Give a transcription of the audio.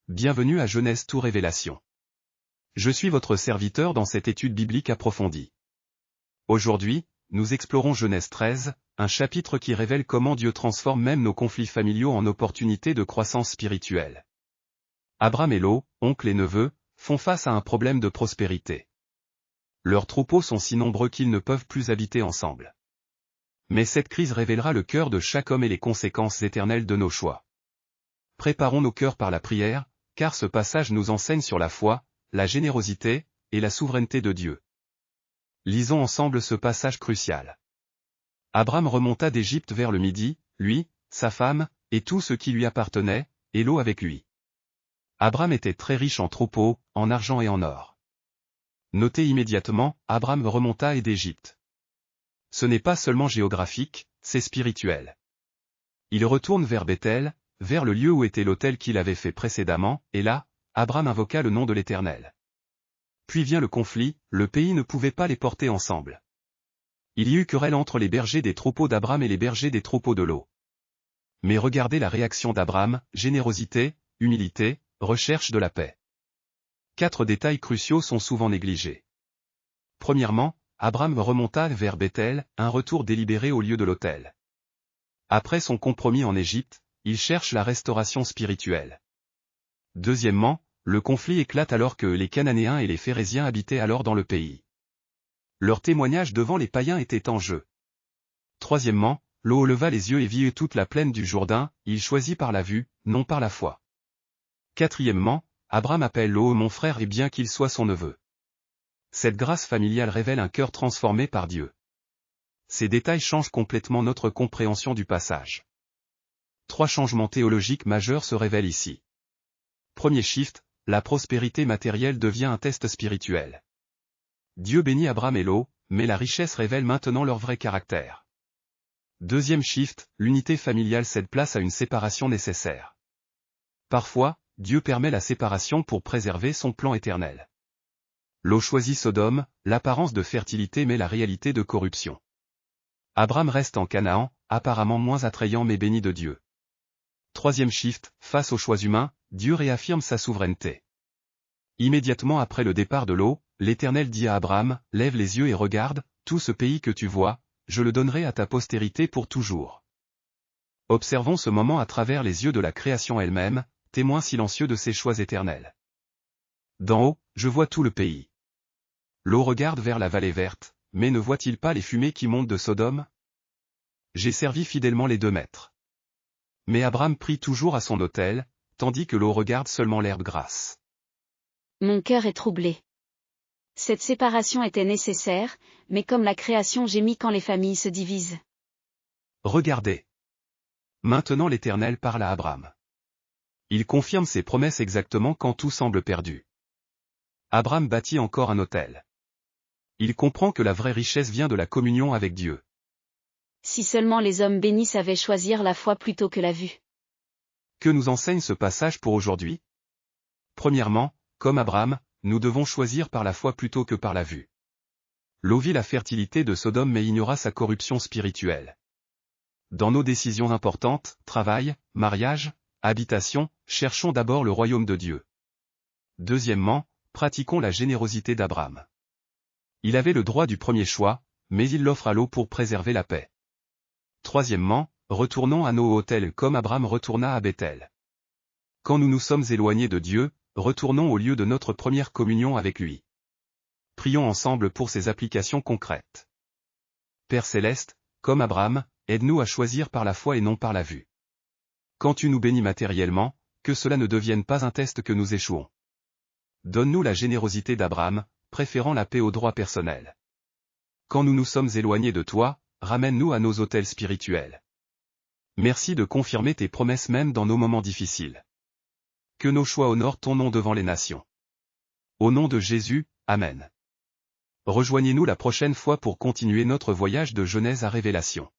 bienvenue à Genèse tout Révélation. Je suis votre serviteur dans cette étude biblique approfondie. Aujourd'hui, nous explorons Genèse 13, un chapitre qui révèle comment Dieu transforme même nos conflits familiaux en opportunités de croissance spirituelle. Abram et Lot, oncle et neveu, font face à un problème de prospérité. Leurs troupeaux sont si nombreux qu'ils ne peuvent plus habiter ensemble. Mais cette crise révélera le cœur de chaque homme et les conséquences éternelles de nos choix. Préparons nos cœurs par la prière, car ce passage nous enseigne sur la foi, la générosité, et la souveraineté de Dieu. Lisons ensemble ce passage crucial. Abram remonta d'Égypte vers le midi, lui, sa femme, et tout ce qui lui appartenait, et Lot avec lui. Abram était très riche en troupeaux, en argent et en or. Notez immédiatement, Abram remonta d'Égypte. Ce n'est pas seulement géographique, c'est spirituel. Il retourne vers Béthel, vers le lieu où était l'autel qu'il avait fait précédemment, et là, Abram invoqua le nom de l'Éternel. Puis vient le conflit, le pays ne pouvait pas les porter ensemble. Il y eut querelle entre les bergers des troupeaux d'Abram et les bergers des troupeaux de Lot. Mais regardez la réaction d'Abram, générosité, humilité, recherche de la paix. 4 détails cruciaux sont souvent négligés. Premièrement, Abram remonta vers Béthel, un retour délibéré au lieu de l'autel. Après son compromis en Égypte, il cherche la restauration spirituelle. Deuxièmement, le conflit éclate alors que les Cananéens et les Phéréziens habitaient alors dans le pays. Leur témoignage devant les païens était en jeu. Troisièmement, Lot leva les yeux et vit toute la plaine du Jourdain, il choisit par la vue, non par la foi. Quatrièmement, Abram appelle Lot mon frère et bien qu'il soit son neveu. Cette grâce familiale révèle un cœur transformé par Dieu. Ces détails changent complètement notre compréhension du passage. 3 changements théologiques majeurs se révèlent ici. Premier shift, la prospérité matérielle devient un test spirituel. Dieu bénit Abram et Lot, mais la richesse révèle maintenant leur vrai caractère. Deuxième shift, l'unité familiale cède place à une séparation nécessaire. Parfois, Dieu permet la séparation pour préserver son plan éternel. Lot choisit Sodome, l'apparence de fertilité mais la réalité de corruption. Abram reste en Canaan, apparemment moins attrayant mais béni de Dieu. Troisième shift, face aux choix humains, Dieu réaffirme sa souveraineté. Immédiatement après le départ de Lot, l'Éternel dit à Abram, lève les yeux et regarde, tout ce pays que tu vois, je le donnerai à ta postérité pour toujours. Observons ce moment à travers les yeux de la création elle-même, témoin silencieux de ses choix éternels. D'en haut, je vois tout le pays. Lot regarde vers la vallée verte, mais ne voit-il pas les fumées qui montent de Sodome? J'ai servi fidèlement les 2 maîtres. Mais Abram prie toujours à son autel, tandis que Lot regarde seulement l'herbe grasse. Mon cœur est troublé. Cette séparation était nécessaire, mais comme la création gémit quand les familles se divisent. Regardez. Maintenant l'Éternel parle à Abram. Il confirme ses promesses exactement quand tout semble perdu. Abram bâtit encore un autel. Il comprend que la vraie richesse vient de la communion avec Dieu. Si seulement les hommes bénis savaient choisir la foi plutôt que la vue. Que nous enseigne ce passage pour aujourd'hui? Premièrement, comme Abram, nous devons choisir par la foi plutôt que par la vue. Lot vit la fertilité de Sodome mais ignora sa corruption spirituelle. Dans nos décisions importantes, travail, mariage, habitation, cherchons d'abord le royaume de Dieu. Deuxièmement, pratiquons la générosité d'Abram. Il avait le droit du premier choix, mais il l'offre à Lot pour préserver la paix. Troisièmement, retournons à nos autels comme Abram retourna à Béthel. Quand nous nous sommes éloignés de Dieu, retournons au lieu de notre première communion avec lui. Prions ensemble pour ces applications concrètes. Père Céleste, comme Abram, aide-nous à choisir par la foi et non par la vue. Quand tu nous bénis matériellement, que cela ne devienne pas un test que nous échouons. Donne-nous la générosité d'Abram, préférant la paix au droit personnel. Quand nous nous sommes éloignés de toi, ramène-nous à nos autels spirituels. Merci de confirmer tes promesses même dans nos moments difficiles. Que nos choix honorent ton nom devant les nations. Au nom de Jésus, Amen. Rejoignez-nous la prochaine fois pour continuer notre voyage de Genèse à Révélation.